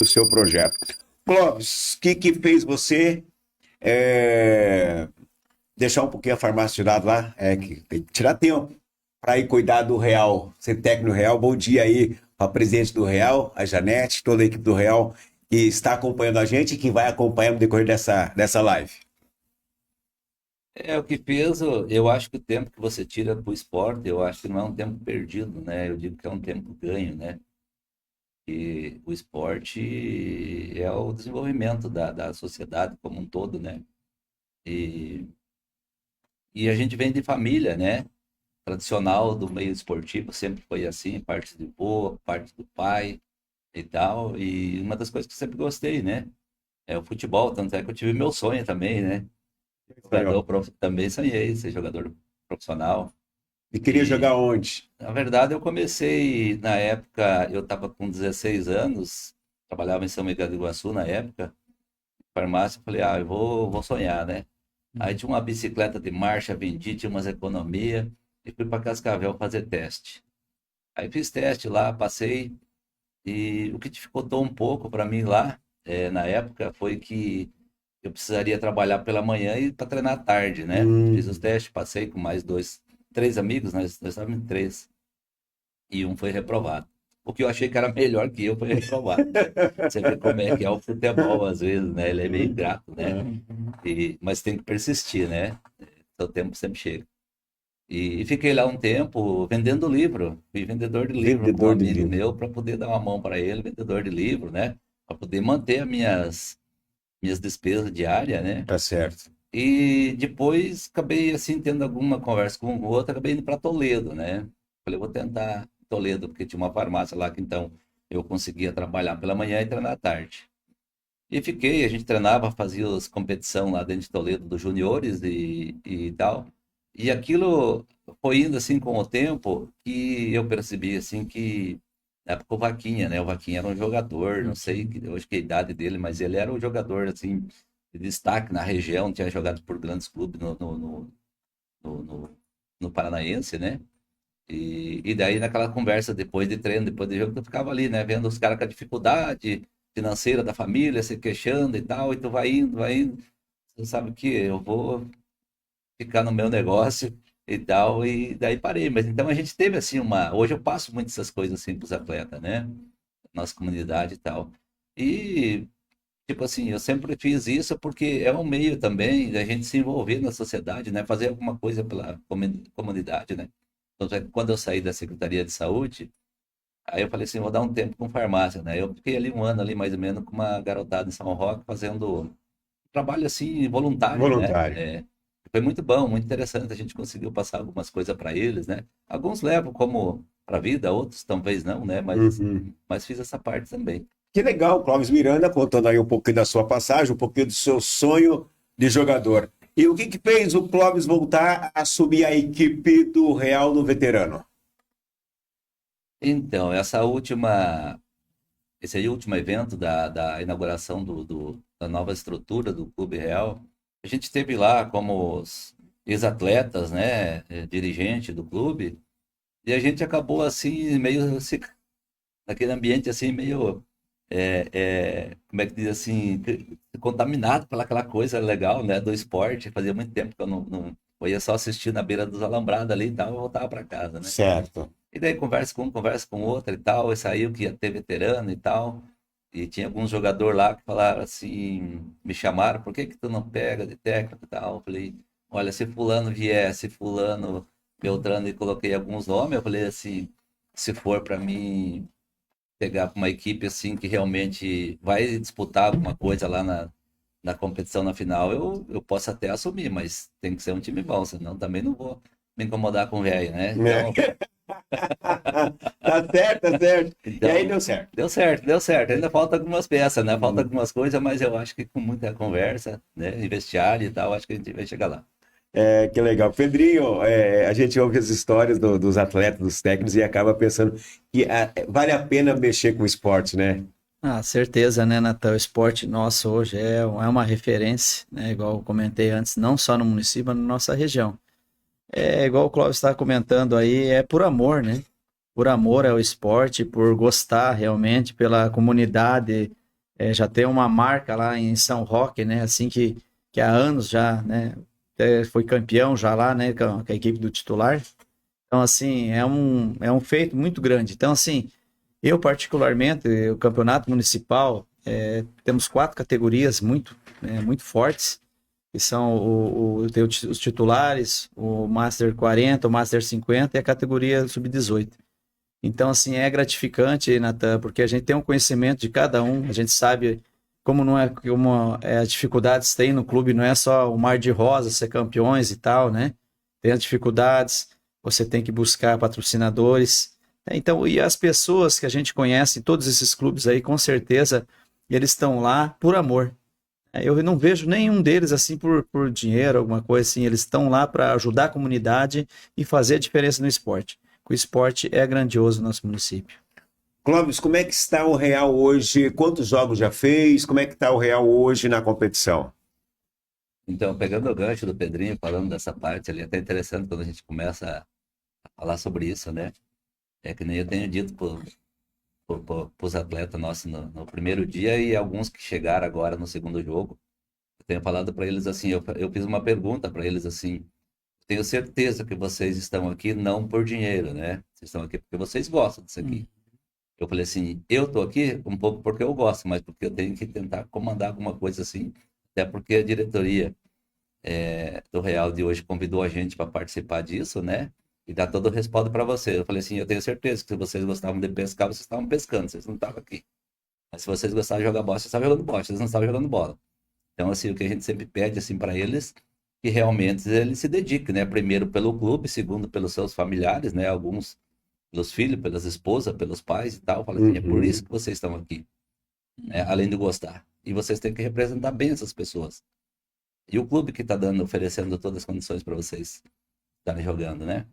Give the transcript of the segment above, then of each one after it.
o seu projeto. Clóvis, o que fez você deixar um pouquinho a farmácia de lado lá? Que tem que tirar tempo para ir cuidar do Real, ser técnico do Real. Bom dia aí para a presidente do Real, a Janete, toda a equipe do Real que está acompanhando a gente e que vai acompanhar no decorrer dessa live. O que peso, eu acho que o tempo que você tira para o esporte, eu acho que não é um tempo perdido, né? Eu digo que é um tempo ganho, né? E o esporte é o desenvolvimento da sociedade como um todo, né? E, e a gente vem de família, né? Tradicional do meio esportivo, sempre foi assim, parte de vô, parte do pai e tal. E uma das coisas que eu sempre gostei, né? É o futebol, tanto é que eu tive meu sonho também, né? Também sonhei ser jogador profissional. E queria jogar E, onde? na verdade, eu comecei, na época, eu estava com 16 anos, trabalhava em São Miguel do Iguaçu na época, farmácia, eu falei, eu vou sonhar, né? Aí tinha uma bicicleta de marcha, vendi, tinha umas economias, e fui para Cascavel fazer teste. Aí fiz teste lá, passei, e o que dificultou um pouco para mim lá, na época, foi que eu precisaria trabalhar pela manhã e para treinar à tarde, né? Fiz os Hum, testes, passei com mais três amigos, nós estávamos em três, e um foi reprovado. O que eu achei que era melhor que eu foi reprovado. Você vê como é que é o futebol, às vezes, né? Ele é meio ingrato, né? Mas tem que persistir, né? Seu tempo sempre chega. E fiquei lá um tempo vendendo livro. Fui vendedor de livro com um vendedor de amigo livro. meu para poder dar uma mão para ele, vendedor de livro, né? Para poder manter as minhas despesas diárias, né? Tá certo. E depois acabei assim tendo alguma conversa com o outro, acabei indo para Toledo, né? Falei, vou tentar Toledo, porque tinha uma farmácia lá que então eu conseguia trabalhar pela manhã e treinar à tarde. E fiquei, a gente treinava, fazia as competição lá dentro de Toledo dos juniores e tal. E aquilo foi indo assim com o tempo que eu percebi assim que na época o Vaquinha, né? O Vaquinha era um jogador, não sei hoje que é a idade dele, mas ele era um jogador assim de destaque na região, tinha jogado por grandes clubes no, no, no Paranaense, né? E daí naquela conversa depois de treino, depois de jogo, tu ficava ali, né? Vendo os caras com a dificuldade financeira da família, se queixando e tal, e tu vai indo. Você sabe que eu vou ficar no meu negócio e tal, e daí parei. Mas então a gente teve assim uma. Hoje eu passo muito essas coisas assim pros atletas, né? Nossa comunidade e tal. E, tipo assim, eu sempre fiz isso porque é um meio também da gente se envolver na sociedade, né? Fazer alguma coisa pela comunidade, né? Tanto é que quando eu saí da Secretaria de Saúde, aí eu falei assim, vou dar um tempo com farmácia, né? Eu fiquei ali um ano ali mais ou menos com uma garotada em São Roque fazendo um trabalho assim voluntário, né? Voluntário. Foi muito bom, muito interessante. A gente conseguiu passar algumas coisas para eles, né? Alguns levam como para a vida, outros talvez não, né? Uhum. Mas fiz essa parte também. Que legal, Clóvis Miranda, contando aí um pouquinho da sua passagem, um pouquinho do seu sonho de jogador. E o que fez o Clóvis voltar a assumir a equipe do Real no veterano? Então, esse aí último evento da inauguração da nova estrutura do Clube Real, a gente esteve lá como os ex-atletas, né, dirigente do clube, e a gente acabou assim, meio se, naquele ambiente assim, meio, como é que diz assim, contaminado pelaquela coisa legal, né, do esporte. Fazia muito tempo que eu ia só assistir na beira dos alambrados ali e tal, eu voltava para casa, né. Certo. E daí conversa com um, conversa com outro e tal, e saiu que ia ter veterano e tal. E tinha alguns jogadores lá que falaram assim, me chamaram, por que que tu não pega de técnico e tal? Eu falei, olha, se fulano vier, se fulano, Beltrano, e coloquei alguns nomes, eu falei assim, se for para mim pegar uma equipe assim que realmente vai disputar alguma coisa lá na competição na final, eu posso até assumir, mas tem que ser um time bom, senão também não vou me incomodar com o velho, né? Né? Tá certo, tá certo. E aí Então, deu certo. deu certo, deu certo. Ainda falta algumas peças, né? Falta algumas coisas, mas eu acho que com muita conversa, né? E vestiário e tal, acho que a gente vai chegar lá. Que legal. Pedrinho, a gente ouve as histórias dos atletas, dos técnicos e acaba pensando que vale a pena mexer com o esporte, né? Ah, certeza, né, Natan? O esporte nosso hoje é uma referência, né? Igual eu comentei antes, não só no município, mas na nossa região. É igual o Clóvis estava comentando aí, é por amor, né? Por amor ao esporte, por gostar realmente, pela comunidade. já tem uma marca lá em São Roque, né? Assim que há anos já, né? Foi campeão já lá, né? Com a equipe do titular. Então, assim, é um feito muito grande. Então, assim, eu particularmente, o campeonato municipal, temos 4 categorias muito fortes, que são tem os titulares, o Master 40, o Master 50 e a categoria Sub-18. Então, assim, é gratificante, Natan, porque a gente tem um conhecimento de cada um, a gente sabe como as dificuldades tem no clube, não é só o mar de rosas, ser campeões e tal, né? Tem as dificuldades, você tem que buscar patrocinadores. Então, e as pessoas que a gente conhece em todos esses clubes aí, com certeza, eles estão lá por amor. Eu não vejo nenhum deles assim por dinheiro, alguma coisa assim. Eles estão lá para ajudar a comunidade e fazer a diferença no esporte. O esporte é grandioso no nosso município. Clóvis, como é que está o Real hoje? Quantos jogos já fez? Como é que está o Real hoje na competição? Então, pegando o gancho do Pedrinho, falando dessa parte ali, é até interessante quando a gente começa a falar sobre isso, né? É que nem eu tenho dito para os atletas nossos no primeiro dia e alguns que chegaram agora no segundo jogo. Eu tenho falado para eles assim, eu fiz uma pergunta para eles assim, tenho certeza que vocês estão aqui não por dinheiro, né? Vocês estão aqui porque vocês gostam disso aqui. Eu falei assim, eu tô aqui um pouco porque eu gosto, mas porque eu tenho que tentar comandar alguma coisa assim, até porque a diretoria do Real de hoje convidou a gente para participar disso, né? E dar todo o respaldo para você. Eu falei assim, eu tenho certeza que se vocês gostavam de pescar, vocês estavam pescando, vocês não estavam aqui. Mas se vocês gostavam de jogar bola, vocês estavam jogando bola, vocês não estavam jogando bola. Então, assim, o que a gente sempre pede, assim, para eles, que realmente eles se dediquem, né? Primeiro pelo clube, segundo pelos seus familiares, né? Alguns pelos filhos, pelas esposas, pelos pais e tal. Fala assim, é por isso que vocês estão aqui, né? Além de gostar. E vocês têm que representar bem essas pessoas. E o clube que está oferecendo todas as condições para vocês estarem jogando, né?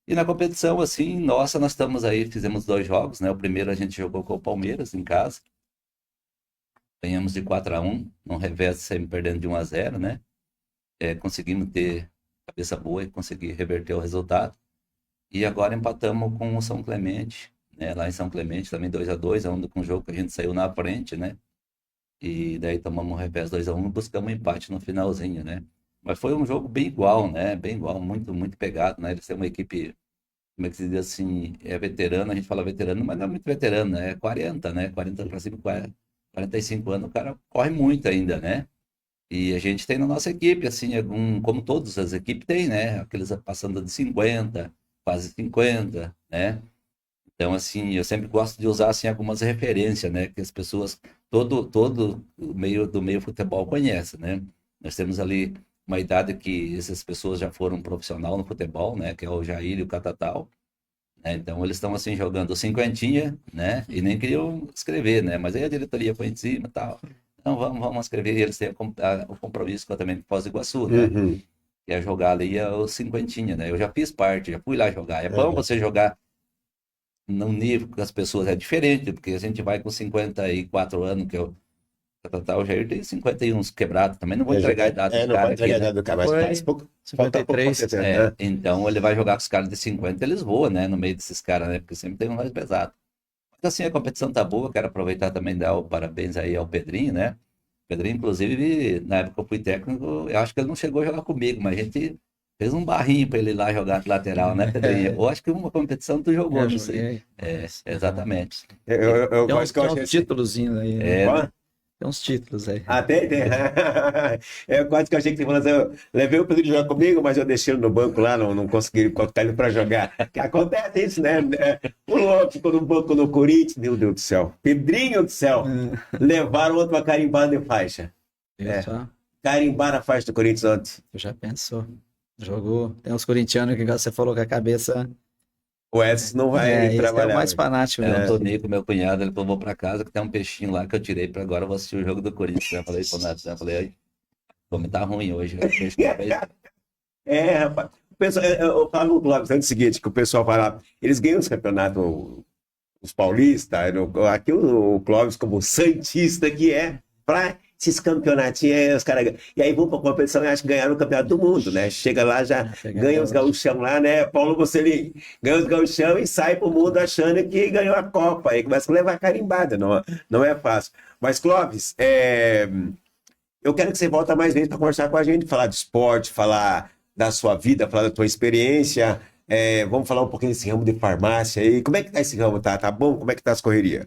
E na competição, assim, nossa, nós estamos aí, fizemos 2 jogos, né? O primeiro a gente jogou com o Palmeiras em casa. Ganhamos de 4-1, num revés sempre perdendo de 1-0, né? Conseguimos ter cabeça boa e conseguir reverter o resultado. E agora empatamos com o São Clemente, né? Lá em São Clemente também 2-2, onde com o jogo que a gente saiu na frente, né? E daí tomamos um revés 2-1 e buscamos um empate no finalzinho, né? Mas foi um jogo bem igual, né? Bem igual, muito, muito pegado, né? Eles têm uma equipe, como é que se diz assim, veterano, a gente fala veterano, mas não é muito veterano, né? É 40, né? 40 para cima, 45 anos, o cara corre muito ainda, né? E a gente tem na nossa equipe, assim, como todas as equipes têm, né? Aqueles passando de 50, quase 50, né? Então, assim, eu sempre gosto de usar, assim, algumas referências, né? Que as pessoas, todo o meio do meio futebol conhece, né? Nós temos ali uma idade que essas pessoas já foram profissional no futebol, né? Que é o Jair e o Catatal, né? Então, eles estão, assim, jogando cinquentinha, né? E nem queriam escrever, né? Mas aí a diretoria foi em cima e tal. Então, vamos escrever. E eles têm o compromisso com também com Foz do Iguaçu, né? Que é jogar ali o cinquentinha, né? Eu já fiz parte, já fui lá jogar. É bom você jogar num nível que as pessoas é diferente, porque a gente vai com 54 anos, que eu o Jair tem 51 quebrado, também não vou entregar a idade do não cara vai entregar a aqui, né? idade do cara, mas faz pouco. 53. Então ele vai jogar com os caras de 50, eles voam, né? No meio desses caras, né? Porque sempre tem um mais pesado. Mas assim, a competição tá boa, quero aproveitar também e dar o parabéns aí ao Pedrinho, né? O Pedrinho, inclusive, na época que eu fui técnico, eu acho que ele não chegou a jogar comigo, mas a gente fez um barrinho para ele ir lá jogar de lateral, né, Pedrinho? Eu acho que uma competição tu jogou, não sei. Exatamente. Eu Tem gosto que eu achei uns títulozinhos aí, né? Qual? Tem uns títulos aí. Tem. Eu quase que eu achei que você falou assim, eu levei o Pedro jogar comigo, mas eu deixei ele no banco lá, não consegui colocar ele para jogar. Que acontece isso, né? O louco ficou no banco no Corinthians, meu Deus do céu. Pedrinho do céu. Levaram outro para carimbar de faixa. Carimbar a faixa do Corinthians ontem. Tu já pensou? Jogou. Tem uns corintianos que você falou que a cabeça. O Edson não vai trabalhar. É o mais fanático. Eu tô nem com meu cunhado, ele falou, vou pra casa que tem um peixinho lá que eu tirei pra agora, eu vou assistir o jogo do Corinthians. Eu falei pro Nath, eu falei, como tá ruim hoje. Rapaz. O pessoal, eu falo no antes do seguinte, que o pessoal fala, eles ganham os campeonatos, os paulistas, aqui o Clóvis como santista que é, pra esses campeonatinhos aí, os caras. E aí vão pra competição e acham que ganharam o campeonato do mundo, né? Chega lá, já ganha os gauchão lá, né? Paulo Bocelli ganha os gauchão e sai pro mundo achando que ganhou a Copa. Aí começa a levar carimbada, não é fácil. Mas, Clóvis, eu quero que você volte mais vezes para conversar com a gente, falar de esporte, falar da sua vida, falar da tua experiência. Vamos falar um pouquinho desse ramo de farmácia aí. Como é que tá esse ramo? Tá bom? Como é que tá as correrias?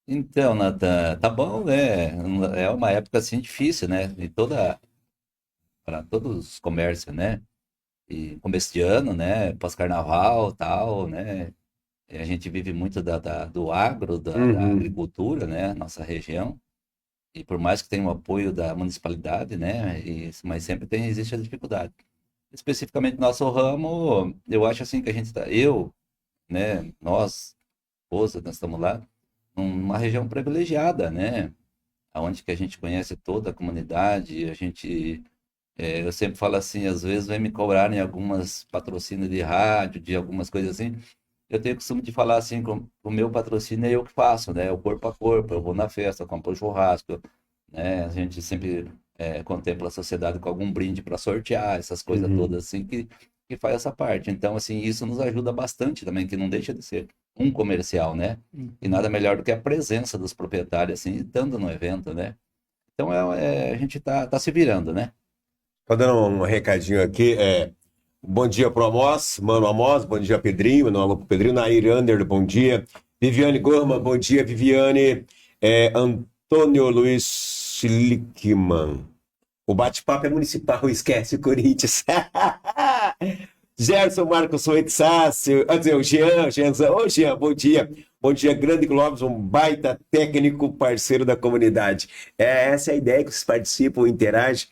Então, Nathan, tá bom, né? É uma época assim difícil, né? Para todos os comércios, né? E começo de ano, né? Pós-carnaval, tal, né? E a gente vive muito do agro, da Uhum. agricultura, né? Nossa região. E por mais que tenha o apoio da municipalidade, né? Mas sempre existe a dificuldade. Especificamente no nosso ramo, eu acho assim que a gente tá, eu, né? Nós, esposa, nós estamos lá numa região privilegiada, né? Aonde que a gente conhece toda a comunidade, eu sempre falo assim, às vezes vem me cobrar em algumas patrocínios de rádio, de algumas coisas assim, eu tenho costume de falar assim, com o meu patrocínio é eu que faço, né? O corpo a corpo, eu vou na festa, compro churrasco, né? A gente sempre contempla a sociedade com algum brinde para sortear, essas coisas Uhum. todas assim que faz essa parte. Então, assim, isso nos ajuda bastante também, que não deixa de ser um comercial, né? E nada melhor do que a presença dos proprietários, assim, estando no evento, né? Então, a gente tá se virando, né? Tô dando um recadinho aqui. Bom dia pro Amós, Mano Amós, bom dia Pedrinho, meu nome é Pedrinho, Nair Ander, bom dia. Viviane Gorma, bom dia, Viviane. Antônio Luiz Schlickman. O bate-papo é municipal, esquece o Corinthians. Gerson Marcos Soito Sácio, o Jeanzão. Ô Jean, bom dia. Bom dia, grande Globos, um baita técnico parceiro da comunidade. Essa é a ideia que vocês participam, interagem.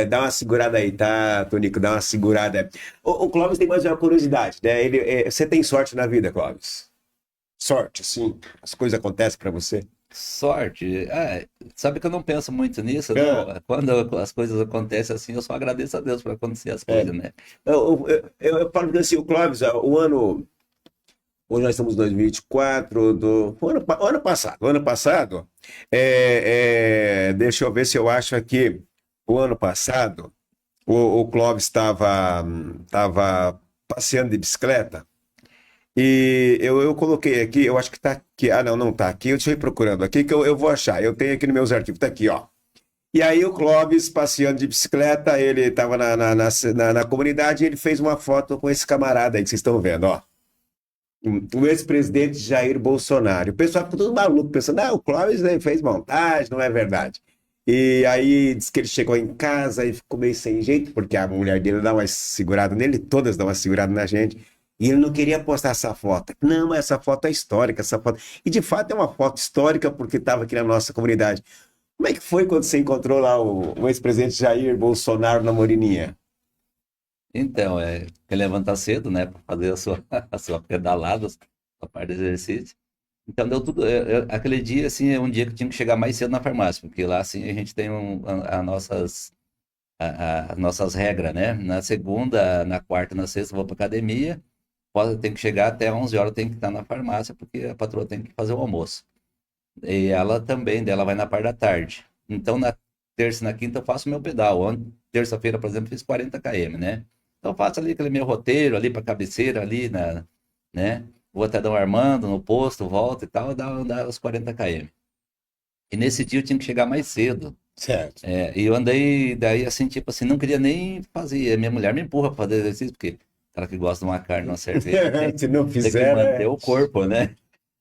Dá uma segurada aí, tá, Tonico? Dá uma segurada. O Clóvis tem mais uma curiosidade, né? Você tem sorte na vida, Clóvis? Sorte, sim. As coisas acontecem pra você. Sorte, sabe que eu não penso muito nisso, não. É, Quando as coisas acontecem assim, eu só agradeço a Deus por acontecer as é. coisas, né? Eu falo que assim, o Clóvis, o ano. Hoje nós estamos em 2024, o ano passado, deixa eu ver se eu acho aqui, o ano passado, o Clóvis estava passeando de bicicleta e eu coloquei aqui, eu acho que está aqui, não está aqui, deixa eu ir procurando aqui que eu vou achar, eu tenho aqui nos meus arquivos, está aqui, ó. E aí o Clóvis passeando de bicicleta, ele estava na comunidade e ele fez uma foto com esse camarada aí que vocês estão vendo, ó. O ex-presidente Jair Bolsonaro. O pessoal ficou todo maluco, pensando, o Clóvis fez montagem, não é verdade. E aí diz que ele chegou em casa e ficou meio sem jeito, porque a mulher dele dá uma segurada nele, todas dão uma segurada na gente. E ele não queria postar essa foto. Não, mas essa foto é histórica, essa foto. E de fato é uma foto histórica porque estava aqui na nossa comunidade. Como é que foi quando você encontrou lá o ex-presidente Jair Bolsonaro na Morininha? Então, que levantar cedo, né, para fazer a sua pedalada, a parte do exercício. Então, deu tudo. Aquele dia, assim, é um dia que eu tinha que chegar mais cedo na farmácia, porque lá, assim, a gente tem as nossas regras, né? Na segunda, na quarta, na sexta, eu vou para academia, tem que chegar até 11 horas, tem que estar na farmácia, porque a patroa tem que fazer o almoço. E ela também, dela vai na parte da tarde. Então, na terça e na quinta eu faço meu pedal. Terça-feira, por exemplo, fiz 40 km, né? Então, eu faço ali aquele meu roteiro, ali para cabeceira, ali, né? Vou até dar um Armando no posto, volto e tal, dá os 40 km. E nesse dia eu tinha que chegar mais cedo. Certo. E eu andei, daí assim, tipo assim, não queria nem fazer. Minha mulher me empurra para fazer exercício, porque cara que gosta de uma carne, uma cerveja, Se não tem que fizer, manter né? o corpo, né?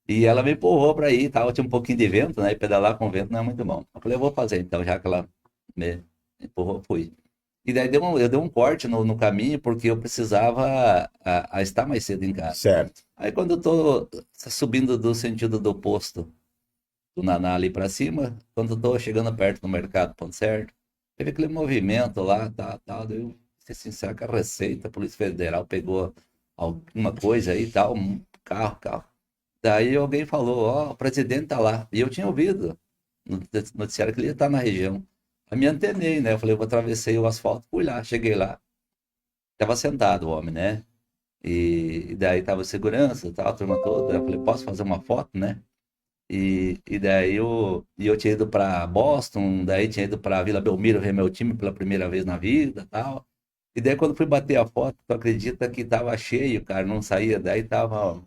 E ela me empurrou para ir, tal, tinha um pouquinho de vento, né? E pedalar com vento não é muito bom. Eu falei, eu vou fazer então, já que ela me empurrou, fui. E daí eu dei um corte no caminho, porque eu precisava a estar mais cedo em casa. Certo. Aí quando eu tô subindo do sentido do posto do Naná ali para cima, quando eu tô chegando perto do mercado, ponto certo, teve aquele movimento lá, tal, daí eu disse assim, será que a Receita, a Polícia Federal pegou alguma coisa aí, tal, um carro. Daí alguém falou, ó, o presidente tá lá. E eu tinha ouvido no noticiário que ele ia estar na região. Aí me antenei, né? Eu falei, eu atravessei o asfalto, fui lá, cheguei lá. Tava sentado o homem, né? E daí tava segurança, tal, a turma toda. Eu falei, posso fazer uma foto, né? E daí eu tinha ido para Boston, daí tinha ido para Vila Belmiro ver meu time pela primeira vez na vida, tal. E daí quando fui bater a foto, tu acredita que tava cheio, cara, não saía. Daí tava o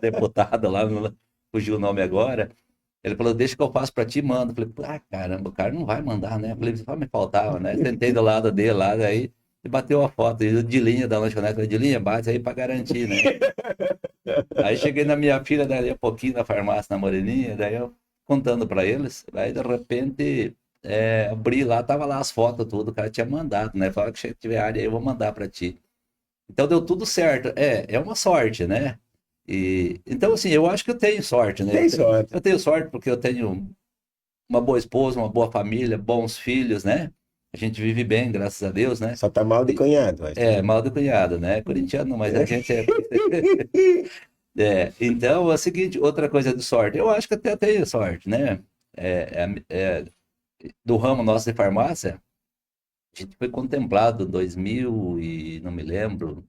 deputado lá, fugiu o nome agora. Ele falou, deixa que eu faço pra ti, manda. Eu falei, ah, caramba, o cara não vai mandar, né? Eu falei, só me faltava, né? Sentei do lado dele lá, daí e bateu a foto. E o de linha da lanchonete, falei, de linha, bate aí pra garantir, né? Aí cheguei na minha filha, daí a pouquinho na farmácia, na Moreninha, daí eu contando pra eles. Aí de repente, abri lá, tava lá as fotos, tudo, o cara tinha mandado, né? Fala que se tiver área aí, eu vou mandar pra ti. Então deu tudo certo. É uma sorte, né? Então, assim, eu acho que eu tenho sorte, né? Tem sorte. Eu tenho sorte porque eu tenho uma boa esposa, uma boa família, bons filhos, né? A gente vive bem, graças a Deus, né? Só tá mal de cunhado, mas... Mal do cunhado, né? Corintiano, mas a gente é. Então, é o seguinte, outra coisa de sorte. Eu acho que até tenho sorte, né? Do ramo nosso de farmácia, a gente foi contemplado em 2000 e não me lembro,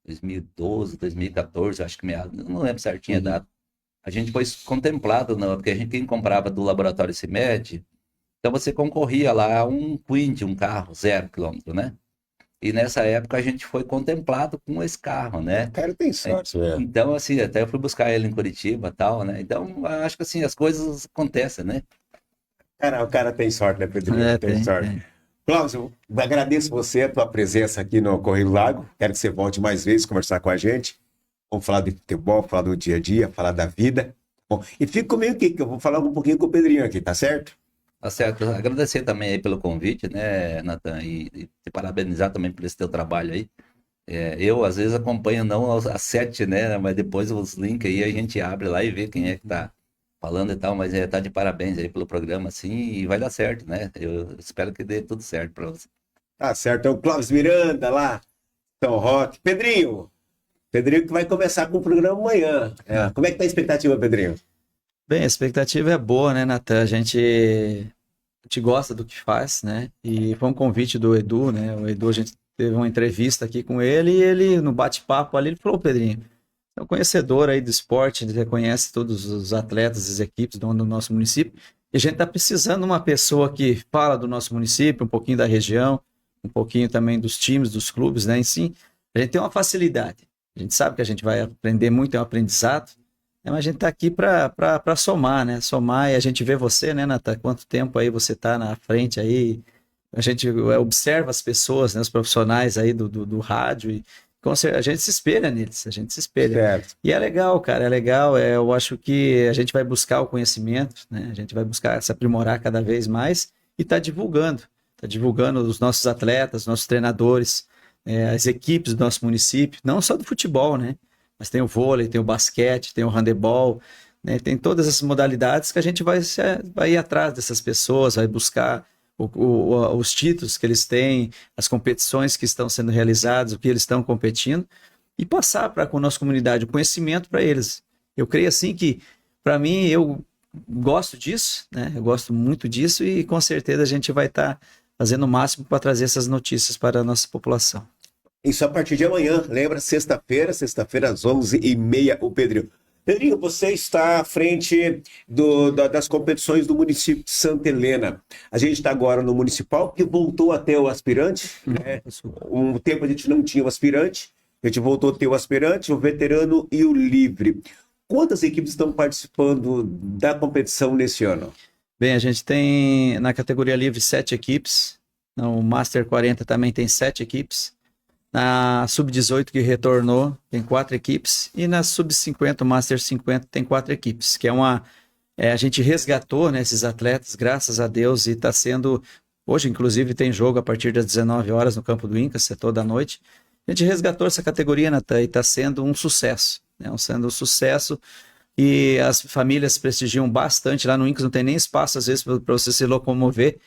2012, 2014, acho que meado, não lembro certinho a data. A gente foi contemplado, não, porque a gente, quem comprava do laboratório CIMED, então você concorria lá a um Quid, um carro, 0 km, né? E nessa época a gente foi contemplado com esse carro, né? O cara tem sorte, velho. Então, assim, até eu fui buscar ele em Curitiba e tal, né? Então, acho que assim, as coisas acontecem, né? Cara, o cara tem sorte, né, Pedrinho? Tem Tem, sorte. tem. Cláudio, agradeço você, a tua presença aqui no Correio Lago. Quero que você volte mais vezes conversar com a gente. Vamos falar de futebol, falar do dia a dia, falar da vida. Bom, e fica comigo aqui, que eu vou falar um pouquinho com o Pedrinho aqui, tá certo? Tá certo. Agradecer também aí pelo convite, né, Nathan? E te parabenizar também por esse teu trabalho aí. Eu, às vezes, acompanho não às 7, né? Mas depois os links aí a gente abre lá e vê quem é que tá falando e tal. Mas tá de parabéns aí pelo programa, assim, e vai dar certo, né? Eu espero que dê tudo certo para você. Tá certo. É o Cláudio Miranda lá, São Roque. Pedrinho que vai começar com o programa amanhã. Como é que tá a expectativa, Pedrinho? Bem, a expectativa é boa, né, Natan? A gente gosta do que faz, né? E foi um convite do Edu, né? O Edu, a gente teve uma entrevista aqui com ele e ele, no bate-papo ali, ele falou, Pedrinho, é um conhecedor aí do esporte, ele reconhece todos os atletas, as equipes do nosso município, e a gente está precisando de uma pessoa que fala do nosso município, um pouquinho da região, um pouquinho também dos times, dos clubes, né? Em si, a gente tem uma facilidade. A gente sabe que a gente vai aprender muito, é um aprendizado, né? Mas a gente está aqui para somar, né? Somar, e a gente vê você, né, Natan? Quanto tempo aí você está na frente aí, a gente observa as pessoas, né, os profissionais aí do rádio e a gente se espelha neles, a gente se espelha. Certo. E é legal, cara, é legal. Eu acho que a gente vai buscar o conhecimento, né? A gente vai buscar se aprimorar cada vez mais e tá divulgando os nossos atletas, nossos treinadores, as equipes do nosso município, não só do futebol, né? Mas tem o vôlei, tem o basquete, tem o handebol, né? Tem todas essas modalidades que a gente vai ir atrás dessas pessoas, vai buscar os títulos que eles têm, as competições que estão sendo realizadas, o que eles estão competindo, e passar para a nossa comunidade o conhecimento para eles. Eu creio assim que, para mim, eu gosto disso, né? Eu gosto muito disso e com certeza a gente vai estar fazendo o máximo para trazer essas notícias para a nossa população. Isso a partir de amanhã, lembra? Sexta-feira às 11h30, o Pedrinho. Pedrinho, você está à frente das competições do município de Santa Helena. A gente está agora no municipal, que voltou a ter o aspirante, né? Um tempo a gente não tinha o aspirante, a gente voltou a ter o aspirante, o veterano e o livre. Quantas equipes estão participando da competição nesse ano? Bem, a gente tem na categoria livre 7 equipes, no Master 40 também tem 7 equipes. Na Sub-18 que retornou, tem 4 equipes. E na Sub-50, Master 50, tem 4 equipes. Que a gente resgatou, né, esses atletas, graças a Deus, e está sendo... Hoje, inclusive, tem jogo a partir das 19 horas no Campo do Incas, toda a noite. A gente resgatou essa categoria, Natan, e está sendo um sucesso. Né, sendo um sucesso. E as famílias prestigiam bastante. Lá no Incas não tem nem espaço, às vezes, para você se locomover,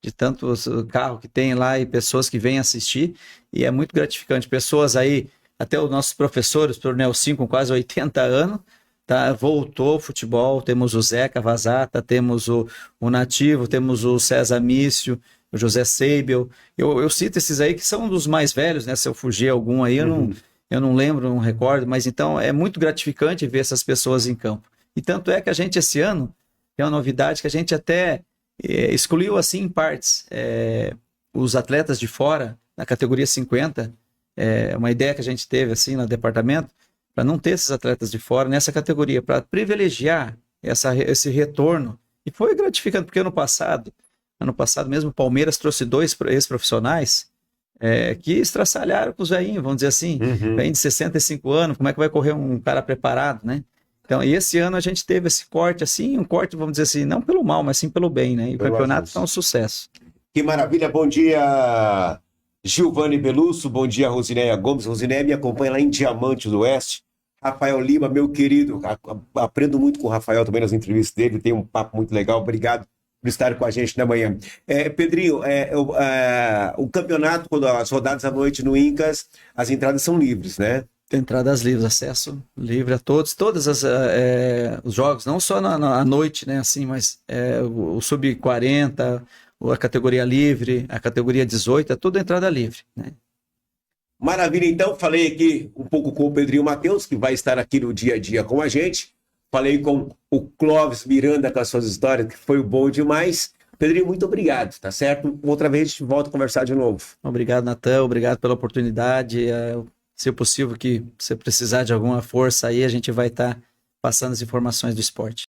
de tanto carro que tem lá e pessoas que vêm assistir, e é muito gratificante. Pessoas aí, até os nossos professores, o Nelson com quase 80 anos, tá, voltou ao futebol, temos o Zeca Vazata, temos o Nativo, temos o César Mício, o José Seibel, eu cito esses aí que são dos mais velhos, né? Se eu fugir algum aí, eu não lembro, não recordo, mas então é muito gratificante ver essas pessoas em campo. E tanto é que a gente esse ano, tem uma novidade que a gente até excluiu assim em partes. Os atletas de fora, na categoria 50, uma ideia que a gente teve assim no departamento, para não ter esses atletas de fora nessa categoria, para privilegiar esse retorno. E foi gratificante, porque ano passado mesmo, o Palmeiras trouxe 2 ex-profissionais que estraçalharam com os velhinhos, vamos dizer assim, vem de 65 anos, como é que vai correr um cara preparado, né? Então, e esse ano a gente teve esse corte, assim, um corte, vamos dizer assim, não pelo mal, mas sim pelo bem, né? E o campeonato está um sucesso. Que maravilha, bom dia, Gilvane Belusso, bom dia, Rosinéia Gomes. Rosinéia me acompanha lá em Diamante do Oeste. Rafael Lima, meu querido, aprendo muito com o Rafael também nas entrevistas dele, tem um papo muito legal, obrigado por estar com a gente na manhã. Pedrinho, o campeonato, quando as rodadas à noite no Incas, as entradas são livres, né? Entradas livres, acesso livre a todos os jogos, não só à noite, né, assim, mas o sub-40, a categoria livre, a categoria 18, é tudo entrada livre, né? Maravilha, então, falei aqui um pouco com o Pedrinho Matheus, que vai estar aqui no dia a dia com a gente. Falei com o Clóvis Miranda com as suas histórias, que foi bom demais. Pedrinho, muito obrigado, tá certo? Outra vez a gente volta a conversar de novo. Obrigado, Natan, obrigado pela oportunidade. Se possível que você precisar de alguma força aí, a gente vai estar passando as informações do esporte.